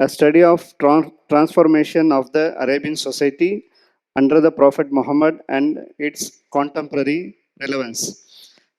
A study of transformation of the Arabian society under the Prophet Muhammad and its contemporary relevance।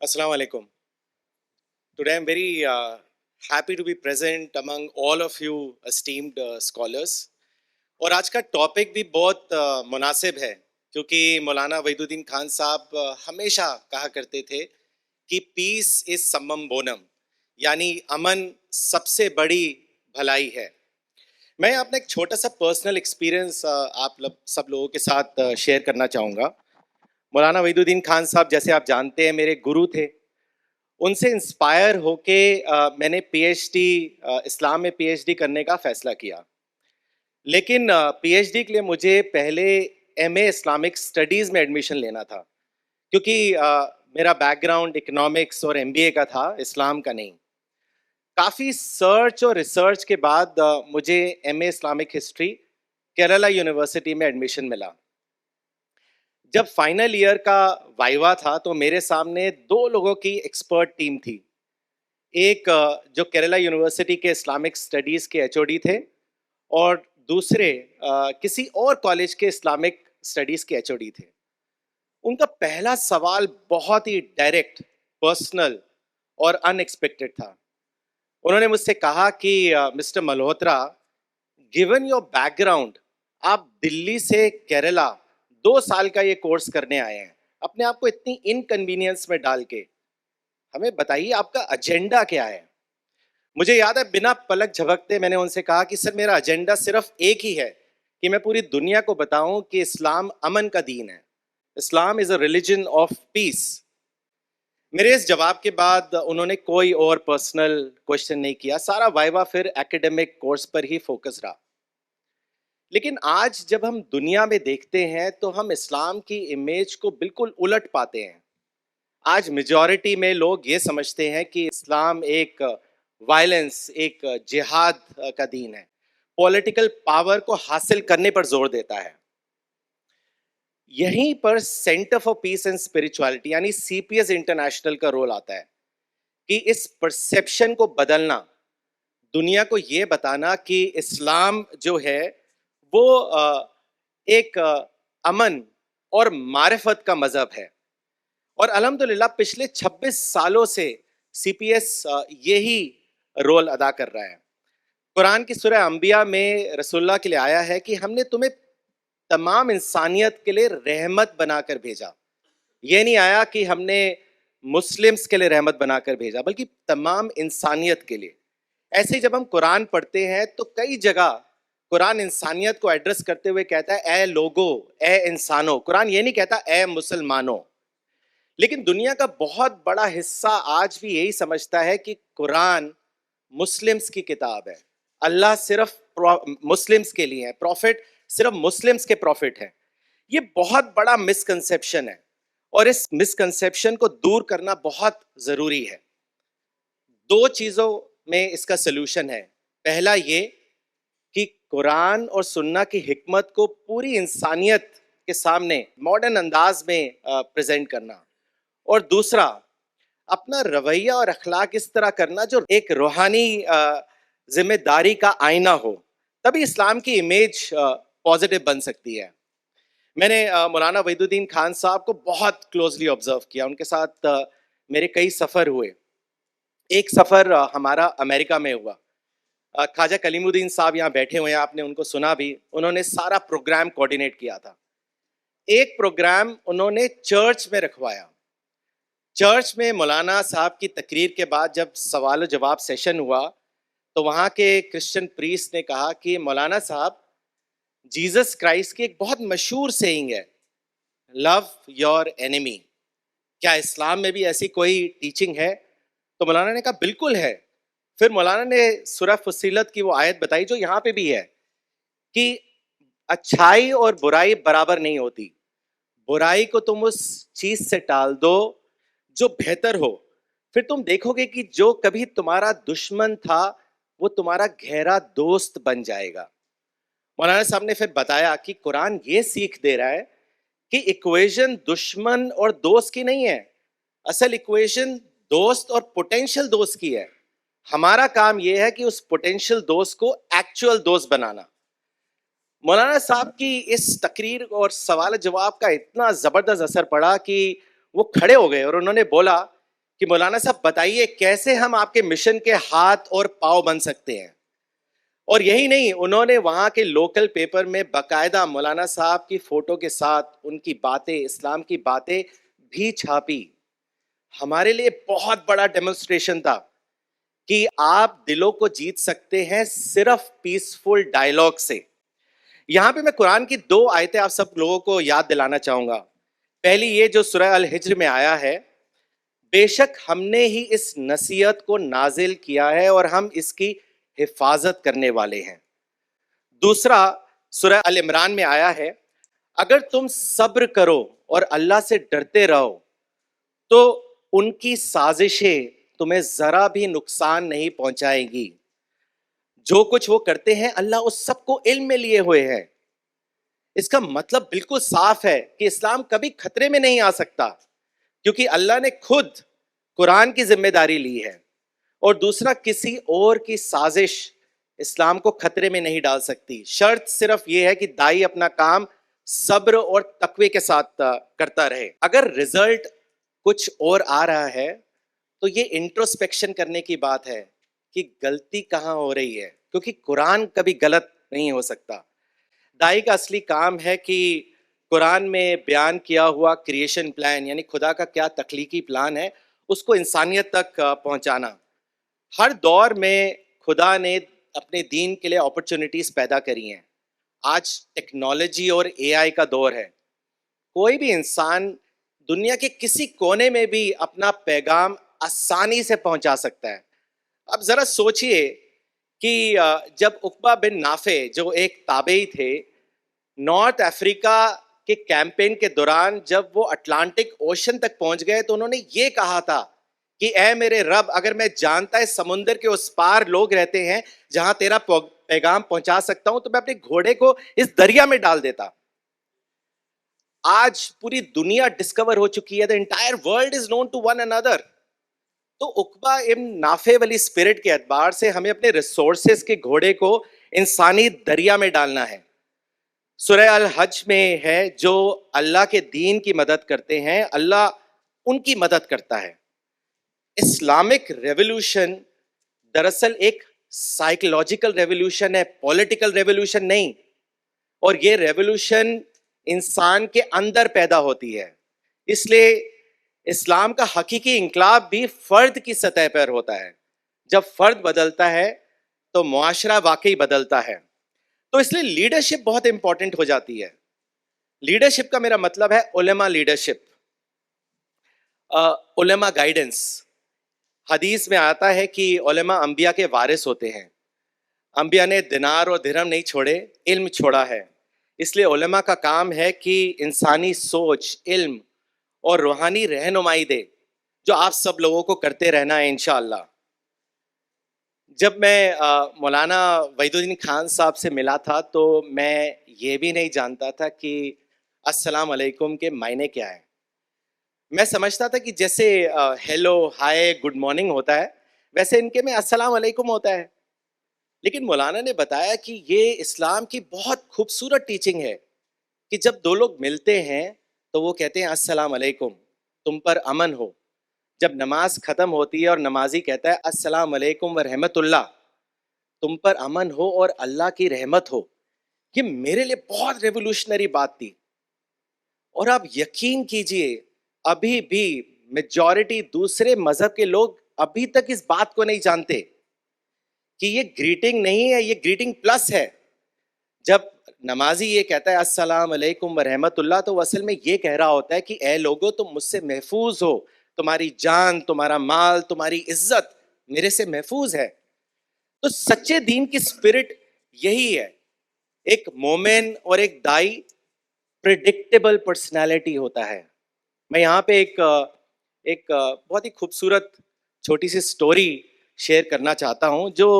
Assalamu alaikum. Today I'm very happy to be present among all of you esteemed scholars. اور آج کا topic بھی بہت مناسب ہے، کیونکہ مولانا وحید الدین خان صاحب ہمیشہ کہا کرتے تھے کہ پیس از سمم بونم، یعنی امن سب سے بڑی بھلائی ہے۔ میں اپنا ایک چھوٹا سا پرسنل ایکسپیرئنس آپ سب لوگوں کے ساتھ شیئر کرنا چاہوں گا۔ مولانا وحید الدین خان صاحب جیسے آپ جانتے ہیں میرے گرو تھے۔ ان سے انسپائر ہو کے میں نے PhD اسلام میں PhD کرنے کا فیصلہ کیا، لیکن PhD کے لیے مجھے پہلے MA اسلامک اسٹڈیز میں ایڈمیشن لینا تھا، کیونکہ میرا بیک گراؤنڈ اکنامکس اور MBA کا تھا، اسلام کا نہیں۔ کافی سرچ اور ریسرچ کے بعد مجھے MA Islamic history Kerala university میں ایڈمیشن ملا۔ جب فائنل ایئر کا وائوا تھا تو میرے سامنے 2 لوگوں کی ایکسپرٹ ٹیم تھی، ایک جو کیرلا یونیورسٹی کے اسلامک اسٹڈیز کے HOD تھے، اور دوسرے کسی اور کالج کے اسلامک اسٹڈیز کے HOD تھے۔ ان کا پہلا سوال بہت ہی ڈائریکٹ، پرسنل اور ان ایکسپیکٹڈ تھا۔ انہوں نے مجھ سے کہا کہ Mr Malhotra, given your background, آپ دلی سے کیرلا 2 سال کا یہ کورس کرنے آئے ہیں، اپنے آپ کو اتنی انکنوینئنس میں ڈال کے، ہمیں بتائیے آپ کا ایجنڈا کیا ہے؟ مجھے یاد ہے بنا پلک جھپکتے میں نے ان سے کہا کہ سر میرا ایجنڈا صرف ایک ہی ہے کہ میں پوری دنیا کو بتاؤں کہ اسلام امن کا دین ہے، اسلام از اے ریلیجن آف پیس۔ میرے اس جواب کے بعد انہوں نے کوئی اور پرسنل کوشچن نہیں کیا، سارا وائوا پھر ایکیڈمک کورس پر ہی فوکس رہا۔ لیکن آج جب ہم دنیا میں دیکھتے ہیں تو ہم اسلام کی امیج کو بالکل الٹ پاتے ہیں۔ آج میجورٹی میں لوگ یہ سمجھتے ہیں کہ اسلام ایک وائلنس، ایک جہاد کا دین ہے، پولیٹیکل پاور کو حاصل کرنے پر زور دیتا ہے۔ یہیں پر سینٹر فار پیس اینڈ اسپرچوالٹی یعنی CPS انٹرنیشنل کا رول آتا ہے کہ اس پرسیپشن کو بدلنا، دنیا کو یہ بتانا کہ اسلام جو ہے وہ ایک امن اور معرفت کا مذہب ہے۔ اور الحمدللہ پچھلے 26 سالوں سے CPS یہی رول ادا کر رہا ہے۔ قرآن کی سورہ انبیاء میں رسول اللہ کے لیے آیا ہے کہ ہم نے تمہیں تمام انسانیت کے لیے رحمت بنا کر بھیجا۔ یہ نہیں آیا کہ ہم نے مسلمس کے لیے رحمت بنا کر بھیجا بلکہ تمام انسانیت کے لیے. ایسے ہی جب ہم قرآن پڑھتے ہیں تو کئی جگہ قرآن انسانیت کو ایڈریس کرتے ہوئے کہتا ہے اے لوگو، اے انسانوں. قرآن یہ نہیں کہتا اے مسلمانوں. لیکن دنیا کا بہت بڑا حصہ آج بھی یہی سمجھتا ہے کہ قرآن مسلمس کی کتاب ہے، اللہ صرف مسلمس کے لیے ہے، پروفٹ صرف مسلمس کے پروفٹ ہیں. یہ بہت بڑا مسکنسیپشن ہے اور اس مسکنسیپشن کو دور کرنا بہت ضروری ہے. دو چیزوں میں اس کا سلوشن ہے. پہلا یہ کہ قرآن اور سنہ کی حکمت کو پوری انسانیت کے سامنے ماڈرن انداز میں پریزنٹ کرنا، اور دوسرا اپنا رویہ اور اخلاق اس طرح کرنا جو ایک روحانی ذمہ داری کا آئینہ ہو. تبھی اسلام کی امیج پازیٹیو بن سکتی ہے. میں نے مولانا وحید الدین خان صاحب کو بہت کلوزلی آبزرو کیا، ان کے ساتھ میرے کئی سفر ہوئے. ایک سفر ہمارا امریکہ میں ہوا. خواجہ کلیم الدین صاحب یہاں بیٹھے ہوئے ہیں، آپ نے ان کو سنا بھی. انہوں نے سارا پروگرام کوآرڈینیٹ کیا تھا. ایک پروگرام انہوں نے چرچ میں رکھوایا. چرچ میں مولانا صاحب کی تقریر کے بعد جب سوال و جواب سیشن ہوا تو وہاں کے کرسچن پریسٹ نے کہا کہ مولانا صاحب، جیزس کرائسٹ کی ایک بہت مشہور سیئنگ ہے، لو یور اینیمی. کیا اسلام میں بھی ایسی کوئی ٹیچنگ ہے؟ تو مولانا نے کہا بالکل ہے. پھر مولانا نے سورہ فصیلت کی وہ آیت بتائی جو یہاں پہ بھی ہے کہ اچھائی اور برائی برابر نہیں ہوتی. برائی کو تم اس چیز سے ٹال دو جو بہتر ہو، پھر تم دیکھو گے کہ جو کبھی تمہارا دشمن تھا وہ تمہارا گہرا دوست بن جائے گا. مولانا صاحب نے پھر بتایا کہ قرآن یہ سیکھ دے رہا ہے کہ ایکویشن دشمن اور دوست کی نہیں ہے، اصل ایکویشن دوست اور پوٹینشل دوست کی ہے. ہمارا کام یہ ہے کہ اس پوٹینشل دوست کو ایکچوئل دوست بنانا. مولانا صاحب کی اس تقریر اور سوال جواب کا اتنا زبردست اثر پڑا کہ وہ کھڑے ہو گئے اور انہوں نے بولا کہ مولانا صاحب بتائیے کیسے ہم آپ کے مشن کے ہاتھ اور پاؤں بن سکتے ہیں. اور یہی نہیں، انہوں نے وہاں کے لوکل پیپر میں باقاعدہ مولانا صاحب کی فوٹو کے ساتھ ان کی باتیں، اسلام کی باتیں بھی چھاپی. ہمارے لیے بہت بڑا ڈیمونسٹریشن تھا کہ آپ دلوں کو جیت سکتے ہیں صرف پیسفل ڈائلاگ سے. یہاں پہ میں قرآن کی دو آیتیں آپ سب لوگوں کو یاد دلانا چاہوں گا. پہلی یہ جو سورہ الحجر میں آیا ہے، بے شک ہم نے ہی اس نصیحت کو نازل کیا ہے اور ہم اس کی حفاظت کرنے والے ہیں. دوسرا سورہ ال عمران میں آیا ہے، اگر تم صبر کرو اور اللہ سے ڈرتے رہو تو ان کی سازشیں تمہیں ذرا بھی نقصان نہیں پہنچائیں گی. جو کچھ وہ کرتے ہیں اللہ اس سب کو علم میں لیے ہوئے ہیں. اس کا مطلب بالکل صاف ہے کہ اسلام کبھی خطرے میں نہیں آ سکتا کیونکہ اللہ نے خود قرآن کی ذمہ داری لی ہے. اور دوسرا، کسی اور کی سازش اسلام کو خطرے میں نہیں ڈال سکتی. شرط صرف یہ ہے کہ دائی اپنا کام صبر اور تقوی کے ساتھ کرتا رہے. اگر رزلٹ کچھ اور آ رہا ہے تو یہ انٹروسپیکشن کرنے کی بات ہے کہ غلطی کہاں ہو رہی ہے، کیونکہ قرآن کبھی غلط نہیں ہو سکتا. دائی کا اصلی کام ہے کہ قرآن میں بیان کیا ہوا کریشن پلان، یعنی خدا کا کیا تخلیقی پلان ہے، اس کو انسانیت تک پہنچانا. ہر دور میں خدا نے اپنے دین کے لیے اپرچونٹیز پیدا کری ہیں. آج ٹیکنالوجی اور اے آئی کا دور ہے. کوئی بھی انسان دنیا کے کسی کونے میں بھی اپنا پیغام آسانی سے پہنچا سکتا ہے. اب ذرا سوچئے کہ جب عقبہ بن نافع جو ایک تابعی تھے، نارتھ افریقہ کے کیمپین کے دوران جب وہ اٹلانٹک اوشن تک پہنچ گئے تو انہوں نے یہ کہا تھا کہ اے میرے رب، اگر میں جانتا ہے سمندر کے اس پار لوگ رہتے ہیں جہاں تیرا پیغام پہنچا سکتا ہوں تو میں اپنے گھوڑے کو اس دریا میں ڈال دیتا. آج پوری دنیا ڈسکور ہو چکی ہے. the entire world is known to one another. تو عقبہ ابن نافع والی اسپرٹ کے اعتبار سے ہمیں اپنے ریسورسز کے گھوڑے کو انسانی دریا میں ڈالنا ہے. سورہ الحج میں ہے، جو اللہ کے دین کی مدد کرتے ہیں اللہ ان کی مدد کرتا ہے. اسلامک ریولوشن دراصل ایک سائیکولوجیکل ریولوشن ہے، پولیٹیکل ریولوشن نہیں. اور یہ ریولوشن انسان کے اندر پیدا ہوتی ہے. اس لیے اسلام کا حقیقی انقلاب بھی فرد کی سطح پر ہوتا ہے. جب فرد بدلتا ہے تو معاشرہ واقعی بدلتا ہے. تو اس لیے لیڈرشپ بہت امپورٹنٹ ہو جاتی ہے. لیڈرشپ کا میرا مطلب ہے علماء لیڈرشپ, علماء گائیڈنس. حدیث میں آتا ہے کہ علماء انبیاء کے وارث ہوتے ہیں. انبیاء نے دینار اور درہم نہیں چھوڑے, علم چھوڑا ہے. اس لیے علماء کا کام ہے کہ انسانی سوچ, علم اور روحانی رہنمائی دے, جو آپ سب لوگوں کو کرتے رہنا ہے انشاءاللہ. جب میں مولانا وحید الدین خان صاحب سے ملا تھا تو میں یہ بھی نہیں جانتا تھا کہ السلام علیکم کے معنی کیا ہے. میں سمجھتا تھا کہ جیسے ہیلو, ہائے, گڈ مارننگ ہوتا ہے, ویسے ان کے میں السلام علیکم ہوتا ہے. لیکن مولانا نے بتایا کہ یہ اسلام کی بہت خوبصورت ٹیچنگ ہے کہ جب دو لوگ ملتے ہیں تو وہ کہتے ہیں السلام علیکم, تم پر امن ہو. جب نماز ختم ہوتی ہے اور نمازی کہتا ہے السلام علیکم ورحمۃ اللہ, تم پر امن ہو اور اللہ کی رحمت ہو. یہ میرے لیے بہت ریولوشنری بات تھی. اور آپ یقین کیجئے ابھی بھی میجورٹی دوسرے مذہب کے لوگ ابھی تک اس بات کو نہیں جانتے کہ یہ گریٹنگ نہیں ہے, یہ گریٹنگ پلس ہے. جب نمازی یہ کہتا ہے السلام علیکم ورحمۃ اللہ تو وہ اصل میں یہ کہہ رہا ہوتا ہے کہ اے لوگو تم مجھ سے محفوظ ہو, تمہاری جان, تمہارا مال, تمہاری عزت میرے سے محفوظ ہے. تو سچے دین کی اسپرٹ یہی ہے. ایک مومن اور ایک دائی پریڈکٹیبل پرسنالٹی ہوتا ہے. میں یہاں پہ ایک بہت ہی خوبصورت چھوٹی سی سٹوری شیئر کرنا چاہتا ہوں جو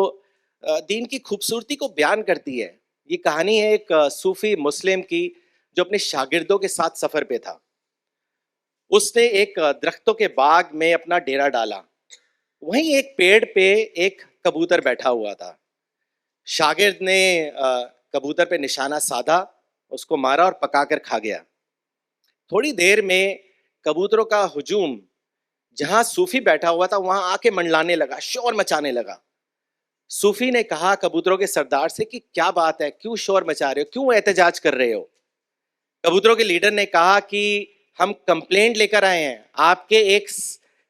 دین کی خوبصورتی کو بیان کرتی ہے. یہ کہانی ہے ایک صوفی مسلم کی جو اپنے شاگردوں کے ساتھ سفر پہ تھا. اس نے ایک درختوں کے باغ میں اپنا ڈیرا ڈالا. وہیں ایک پیڑ پہ ایک کبوتر بیٹھا ہوا تھا. شاگرد نے کبوتر پہ نشانہ سادھا, اس کو مارا اور پکا کر کھا گیا. تھوڑی دیر میں کبوتروں کا ہجوم جہاں صوفی بیٹھا ہوا تھا وہاں آ کے منڈلانے لگا, شور مچانے لگا. صوفی نے کہا کبوتروں کے سردار سے کہ کیا بات ہے, کیوں شور مچا رہے ہو, کیوں احتجاج کر رہے ہو؟ کبوتروں کے لیڈر نے کہا کہ ہم کمپلینٹ لے کر آئے ہیں, آپ کے ایک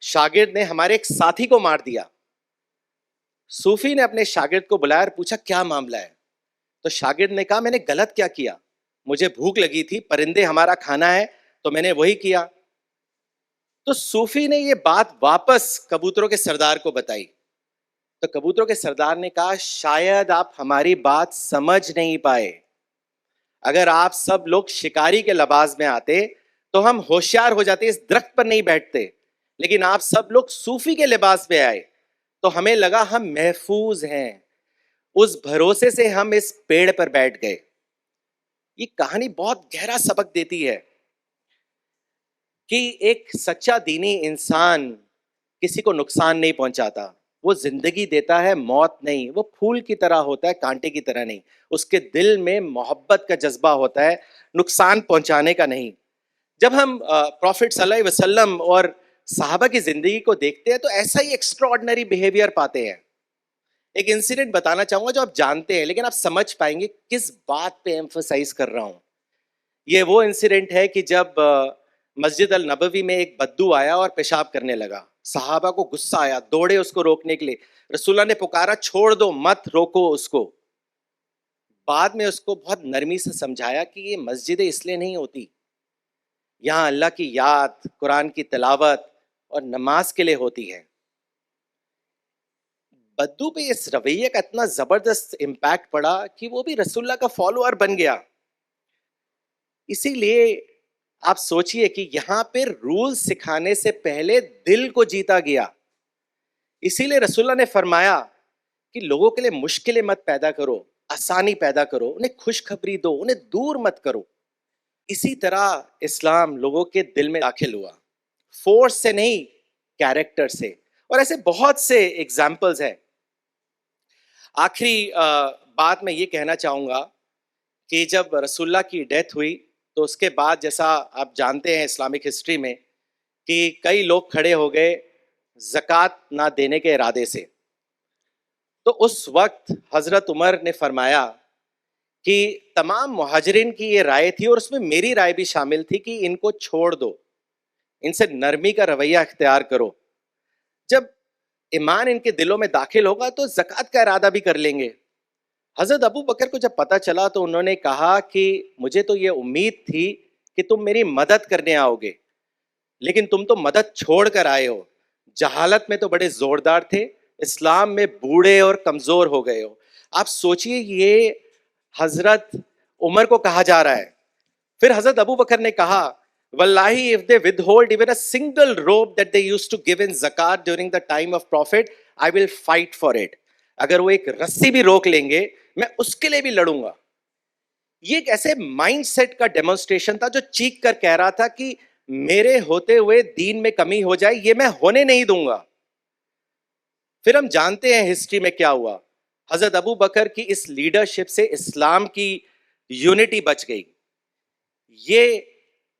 شاگرد نے ہمارے ایک ساتھی کو مار دیا. صوفی نے اپنے شاگرد کو بلایا اور پوچھا کیا معاملہ ہے؟ تو شاگرد نے کہا میں نے غلط کیا کیا, مجھے بھوک لگی تھی, پرندے ہمارا کھانا ہے تو میں نے وہی کیا. تو صوفی نے یہ بات واپس کبوتروں کے سردار کو بتائی. تو کبوتروں کے سردار نے کہا شاید آپ ہماری بات سمجھ نہیں پائے. اگر آپ سب لوگ شکاری کے لباس میں آتے تو ہم ہوشیار ہو جاتے, اس درخت پر نہیں بیٹھتے. لیکن آپ سب لوگ صوفی کے لباس میں آئے تو ہمیں لگا ہم محفوظ ہیں, اس بھروسے سے ہم اس پیڑ پر بیٹھ گئے. یہ کہانی بہت گہرا سبق دیتی ہے کہ ایک سچا دینی انسان کسی کو نقصان نہیں پہنچاتا, وہ زندگی دیتا ہے, موت نہیں. وہ پھول کی طرح ہوتا ہے, کانٹے کی طرح نہیں. اس کے دل میں محبت کا جذبہ ہوتا ہے, نقصان پہنچانے کا نہیں. جب ہم پروفٹ صلی اللہ علیہ وسلم اور صحابہ کی زندگی کو دیکھتے ہیں تو ایسا ہی ایکسٹرا آرڈنری بیہیویئر پاتے ہیں. ایک انسیڈنٹ بتانا چاہوں گا جو آپ جانتے ہیں لیکن آپ سمجھ پائیں گے کس بات پہ ایمفسائز کر رہا ہوں. یہ وہ انسیڈنٹ ہے کہ جب مسجد النبوی میں ایک بدو آیا اور پیشاب کرنے لگا. صحابہ کو غصہ آیا, دوڑے اس کو روکنے کے لیے. رسول اللہ نے پکارا چھوڑ دو, مت روکو اس کو. بعد میں اس کو بہت نرمی سے سمجھایا کہ یہ مسجدیں اس لیے نہیں ہوتی, یہاں اللہ کی یاد, قرآن کی تلاوت اور نماز کے لیے ہوتی ہے. بدو پہ اس رویے کا اتنا زبردست امپیکٹ پڑا کہ وہ بھی رسول اللہ کا فالوور بن گیا. اسی لیے آپ سوچئے کہ یہاں پہ رول سکھانے سے پہلے دل کو جیتا گیا. اسی لیے رسول اللہ نے فرمایا کہ لوگوں کے لیے مشکلیں مت پیدا کرو, آسانی پیدا کرو, انہیں خوشخبری دو, انہیں دور مت کرو. اسی طرح اسلام لوگوں کے دل میں داخل ہوا, فورس سے نہیں, کیریکٹر سے. اور ایسے بہت سے ایگزامپلز ہیں. آخری بات میں یہ کہنا چاہوں گا کہ جب رسول اللہ کی ڈیتھ ہوئی تو اس کے بعد جیسا آپ جانتے ہیں اسلامک ہسٹری میں کہ کئی لوگ کھڑے ہو گئے زکوٰۃ نہ دینے کے ارادے سے. تو اس وقت حضرت عمر نے فرمایا کہ تمام مہاجرین کی یہ رائے تھی اور اس میں میری رائے بھی شامل تھی کہ ان کو چھوڑ دو, ان سے نرمی کا رویہ اختیار کرو. جب ایمان ان کے دلوں میں داخل ہوگا تو زکوٰۃ کا ارادہ بھی کر لیں گے. حضرت ابو بکر کو جب پتہ چلا تو انہوں نے کہا کہ مجھے تو یہ امید تھی کہ تم میری مدد کرنے آؤ گے، لیکن تم تو مدد چھوڑ کر آئے ہو. جہالت میں تو بڑے زوردار تھے، اسلام میں بوڑھے اور کمزور ہو گئے ہو. آپ سوچئے یہ حضرت عمر کو کہا جا رہا ہے. پھر حضرت ابو بکر نے کہا واللہ if they withhold even a single robe that they used to give in zakat during the time of prophet, I will fight for it. اگر وہ ایک رسی بھی روک لیں گے میں اس کے لیے بھی لڑوں گا. یہ ایک ایسے مائنڈ سیٹ کا ڈیمونسٹریشن تھا جو چیخ کر کہہ رہا تھا کہ میرے ہوتے ہوئے دین میں کمی ہو جائے یہ میں ہونے نہیں دوں گا. پھر ہم جانتے ہیں ہسٹری میں کیا ہوا. حضرت ابو بکر کی اس لیڈرشپ سے اسلام کی یونٹی بچ گئی. یہ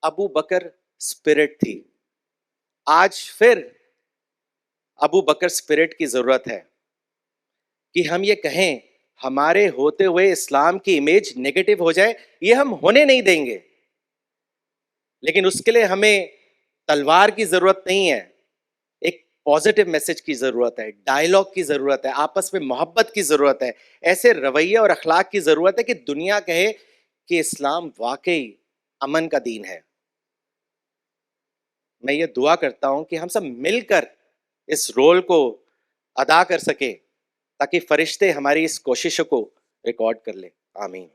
ابو بکر اسپرٹ تھی. آج پھر ابو بکر اسپرٹ کی ضرورت ہے کہ ہم یہ کہیں ہمارے ہوتے ہوئے اسلام کی امیج نیگیٹو ہو جائے یہ ہم ہونے نہیں دیں گے. لیکن اس کے لیے ہمیں تلوار کی ضرورت نہیں ہے، ایک پازیٹیو میسج کی ضرورت ہے، ڈائلاگ کی ضرورت ہے، آپس میں محبت کی ضرورت ہے، ایسے رویے اور اخلاق کی ضرورت ہے کہ دنیا کہے کہ اسلام واقعی امن کا دین ہے. میں یہ دعا کرتا ہوں کہ ہم سب مل کر اس رول کو ادا کر سکیں تاکہ فرشتے ہماری اس کوششوں کو ریکارڈ کر لیں. آمین.